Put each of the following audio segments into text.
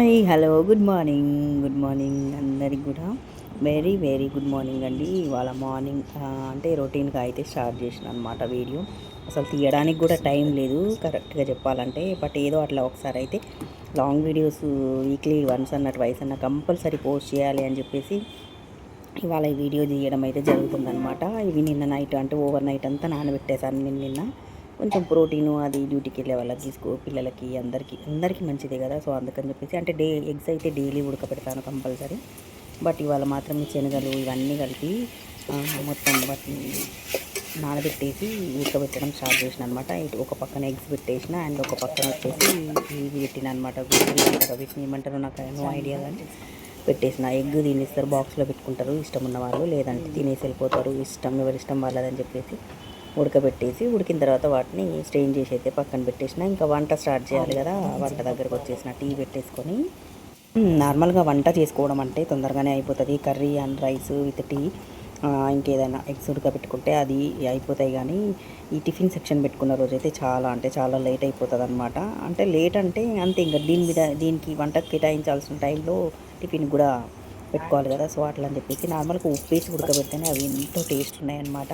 Hi hello good morning అందరికి కూడా very very good morning అండి. ఇవాళ మార్నింగ్ అంటే రొటీన్గా అయితే స్టార్ట్ చేసిన అనమాట వీడియో. అసలు తీయడానికి కూడా టైం లేదు కరెక్ట్గా చెప్పాలంటే. బట్ ఏదో అట్లా ఒకసారి అయితే లాంగ్ వీడియోస్ వీక్లీ వన్స్ అన్న ట్వైస్ అన్న కంపల్సరీ పోస్ట్ చేయాలి అని చెప్పేసి ఇవాళ ఈ వీడియో తీయడం అయితే జరుగుతుందనమాట. ఇవి నిన్న నైట్ అంటే ఓవర్ నైట్ అంతా నానబెట్టేశాను నిన్న. కొంచెం ప్రోటీను అది డ్యూటీకి వెళ్ళే వాళ్ళకి పిల్లలకి అందరికీ మంచిదే కదా. సో అందుకని చెప్పేసి అంటే ఎగ్స్ అయితే డైలీ ఉడకపెడతాను కంపల్సరీ. బట్ ఇవాళ మాత్రం ఈ శనగలు ఇవన్నీ కలిపి మొత్తం వాటిని నానబెట్టేసి ఉడకబెట్టడం స్టార్ట్ చేసిన అనమాట. ఇటు ఒక పక్కన ఎగ్స్ పెట్టేసిన అండ్ ఒక పక్కన వచ్చేసి ఇవి పెట్టిన అనమాట. వీటిని ఏమంటారో నాకు నో ఐడియా కానీ పెట్టేసిన. ఎగ్ తినేస్తారు, బాక్స్లో పెట్టుకుంటారు ఇష్టం ఉన్న వాళ్ళు, లేదంటే తినేసి వెళ్ళిపోతారు, ఎవరిష్టం వాళ్ళదని చెప్పేసి ఉడకబెట్టేసి ఉడికిన తర్వాత వాటిని స్ట్రెయిన్ చేసి అయితే పక్కన పెట్టేసిన. ఇంకా వంట స్టార్ట్ చేయాలి కదా. వంట దగ్గరకు వచ్చేసిన టీ పెట్టేసుకొని నార్మల్గా వంట చేసుకోవడం అంటే తొందరగానే అయిపోతుంది. Curry and rice with tea ఇంకేదైనా ఎగ్స్ ఉడకబెట్టుకుంటే అది అయిపోతాయి. కానీ ఈ టిఫిన్ సెక్షన్ పెట్టుకున్న రోజైతే చాలా లేట్ అయిపోతుంది అనమాట. అంటే లేట్ అంటే అంతే, ఇంకా దీనికి వంటకు కేటాయించాల్సిన టైంలో టిఫిన్ కూడా పెట్టుకోవాలి కదా. సో అట్లా అని చెప్పేసి నార్మల్గా ఉప్పు వేసి ఉడకబెడితేనే అవి ఎంతో టేస్ట్ ఉన్నాయన్నమాట.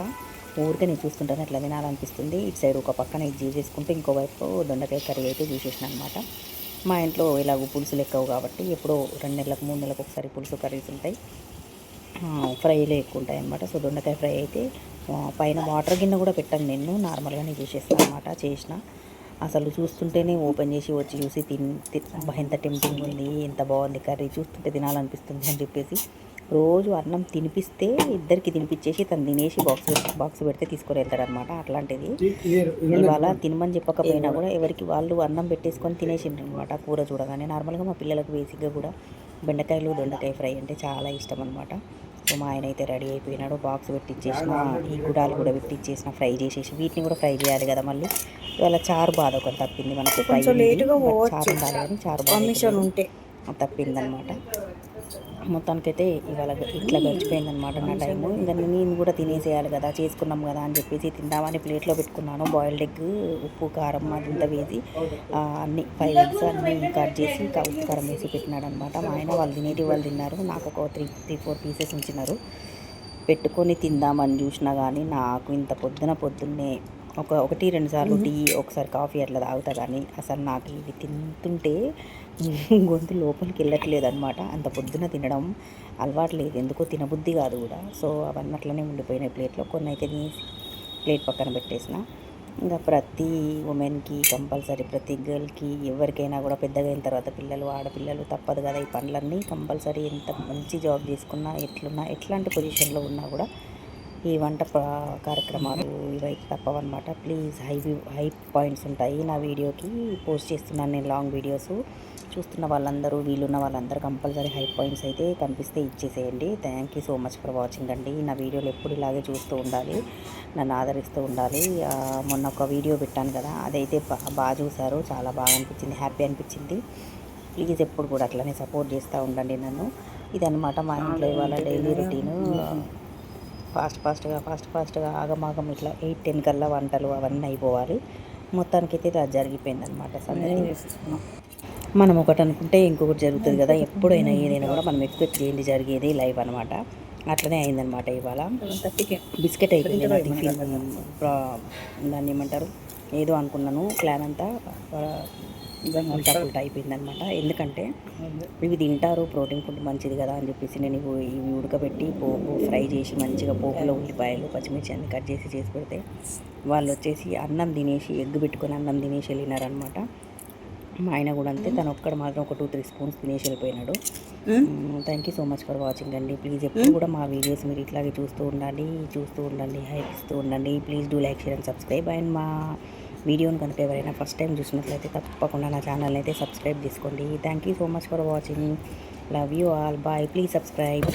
ఊరికే నేను చూస్తుంటాను అట్లా తినాలనిపిస్తుంది. ఇటు సైడ్ ఒక పక్కన ఇది చేసుకుంటే ఇంకోవైపు దొండకాయ కర్రీ అయితే చూసేసిన అనమాట. మా ఇంట్లో ఇలాగ పులుసులు ఎక్కువ కాబట్టి ఎప్పుడో 2 నెలలకు 3 నెలలకు ఒకసారి పులుసు కర్రీస్ ఉంటాయి, ఫ్రైలు ఎక్కువ ఉంటాయి అనమాట. సో దొండకాయ ఫ్రై అయితే పైన వాటర్ గిన్నె కూడా పెట్టాను నేను, నార్మల్గానే చేసేస్తాను అనమాట. చేసిన అసలు చూస్తుంటేనే ఓపెన్ చేసి వచ్చి చూసి ఎంత టెంప్టింగ్ ఉంది, ఎంత బాగుంది కర్రీ, చూస్తుంటే తినాలనిపిస్తుంది అని చెప్పేసి రోజు అన్నం తినిపిస్తే ఇద్దరికి తినిపించేసి తను తినేసి బాక్స్ పెడితే తీసుకొని వెళ్తారనమాట. అట్లాంటిది ఇవాళ తినమని చెప్పకపోయినా కూడా ఎవరికి వాళ్ళు అన్నం పెట్టేసుకొని తినేసిండ్రు అనమాట. కూర చూడగానే నార్మల్గా మా పిల్లలకు బేసిక్గా కూడా బెండకాయలు దొండకాయ ఫ్రై అంటే చాలా ఇష్టం అనమాట. సో మా ఆయన అయితే రెడీ అయిపోయినాడు, బాక్స్ పెట్టించేసిన, ఈ గుడాలు కూడా పెట్టించేసిన, ఫ్రై చేసేసి వీటిని కూడా ఫ్రై చేయాలి కదా. మళ్ళీ ఇవాళ చారు బాధ ఒకటి తప్పింది మనకు, ఫ్రై చారు ఉండాలి కానీ చారు బాధ ఉంటే తప్పిందనమాట. మొత్తానికైతే ఇవాళ ఇట్లా గడిచిపోయిందనమాట నా టైము. ఇంకా నేను కూడా తినేసేయాలి కదా, చేసుకున్నాం కదా అని చెప్పేసి తిందామని ప్లేట్లో పెట్టుకున్నాను. బాయిల్డ్ ఎగ్, ఉప్పు కారం అదంతా వేసి అన్ని 5 ఎగ్స్ అన్నీ కట్ చేసి ఉప్పు కారం వేసి పెట్టినాడు అనమాట. మా ఆయన వాళ్ళు వాళ్ళు తిన్నారు, నాకు ఒక 3-4 పీసెస్ ఉంచినారు. పెట్టుకొని తిందామని చూసినా కానీ నాకు ఇంత పొద్దున్నే 1-2 సార్లు టీ, ఒకసారి కాఫీ అట్లా తాగుతా కానీ అసలు నాకు ఇవి తింటుంటే గొంతు లోపలికి వెళ్ళట్లేదు అనమాట. అంత పొద్దున తినడం అలవాటు లేదు, ఎందుకో తినబుద్ధి కాదు కూడా. సో అవన్నీ అట్లనే ఉండిపోయినాయి ప్లేట్లో. కొన్ని అయితే తీసి ప్లేట్ పక్కన పెట్టేసిన. ఇంకా ప్రతి ఉమెన్కి కంపల్సరీ, ప్రతి గర్ల్కి ఎవరికైనా కూడా పెద్దగా అయిన తర్వాత ఆడపిల్లలు తప్పదు కదా ఈ పనులన్నీ కంపల్సరీ. ఎంత మంచి జాబ్ చేసుకున్నా ఎట్లాంటి పొజిషన్లో ఉన్నా కూడా ఈ వంట కార్యక్రమాలు ఇవైతే తప్పవన్నమాట. ప్లీజ్ హై పాయింట్స్ ఉంటాయి నా వీడియోకి, పోస్ట్ చేస్తున్నాను నేను లాంగ్ వీడియోస్. చూస్తున్న వాళ్ళందరూ, వీలున్న వాళ్ళందరూ కంపల్సరీ హై పాయింట్స్ అయితే కనిపిస్తే ఇచ్చేసేయండి. Thank you so much for watching అండి. నా వీడియోలు ఎప్పుడు ఇలాగే చూస్తూ ఉండాలి, నన్ను ఆదరిస్తూ ఉండాలి. మొన్న ఒక వీడియో పెట్టాను కదా, అదైతే బాగా చూసారు, చాలా బాగా అనిపించింది, హ్యాపీ అనిపించింది. ప్లీజ్ ఎప్పుడు కూడా అట్లనే సపోర్ట్ చేస్తూ ఉండండి నన్ను. ఇదన్నమాట మా ఇంట్లో ఇవాళ డైలీ రొటీను. ఫాస్ట్గా ఆగమాగం ఇట్లా 8-10 కల్లా వంటలు అవన్నీ అయిపోవాలి. మొత్తానికైతే ఇలా జరిగిపోయిందనమాట సంగతి. మనం ఒకటి అనుకుంటే ఇంకొకటి జరుగుతుంది కదా. ఎప్పుడైనా ఏదైనా కూడా మనం ఎక్స్పెక్ట్ చేయండి జరిగేది లైవ్ అనమాట. అట్లనే అయిందనమాట. ఇవాళ బిస్కెట్ అయిపోయింది నా టిఫిన్, దాన్ని ఏమంటారు ఏదో అనుకున్నాను, ప్లాన్ అంతా ఉల్టా అయిపోయిందనమాట. ఎందుకంటే ఇవి తింటారు, ప్రోటీన్ ఫుడ్ మంచిది కదా అని చెప్పేసి నేను ఇవి ఉడకబెట్టి ఫ్రై చేసి మంచిగా పోపులో ఉల్లిపాయలు పచ్చిమిర్చి అన్ని కట్ చేసి పెడితే వాళ్ళు వచ్చేసి ఎగ్ పెట్టుకొని అన్నం తినేసి వెళ్ళినారనమాట. మా ఆయన కూడా అంతే, తను ఒక్కడ మాత్రం ఒక 2-3 స్పూన్స్ తినేసి వెళ్ళిపోయినాడు. Thank you so much for watching అండి. ప్లీజ్ ఎప్పుడు కూడా మా వీడియోస్ మీరు ఇట్లాగే చూస్తూ ఉండండి, హైప్ ఇస్తూ ఉండండి. Please do like, share and subscribe. And మా వీడియోని కనుక ఎవరైనా ఫస్ట్ టైం చూసినట్లయితే తప్పకుండా నా ఛానల్ని అయితే సబ్స్క్రైబ్ చేసుకోండి. Thank you so much for watching. Love you all. Bye. Please subscribe.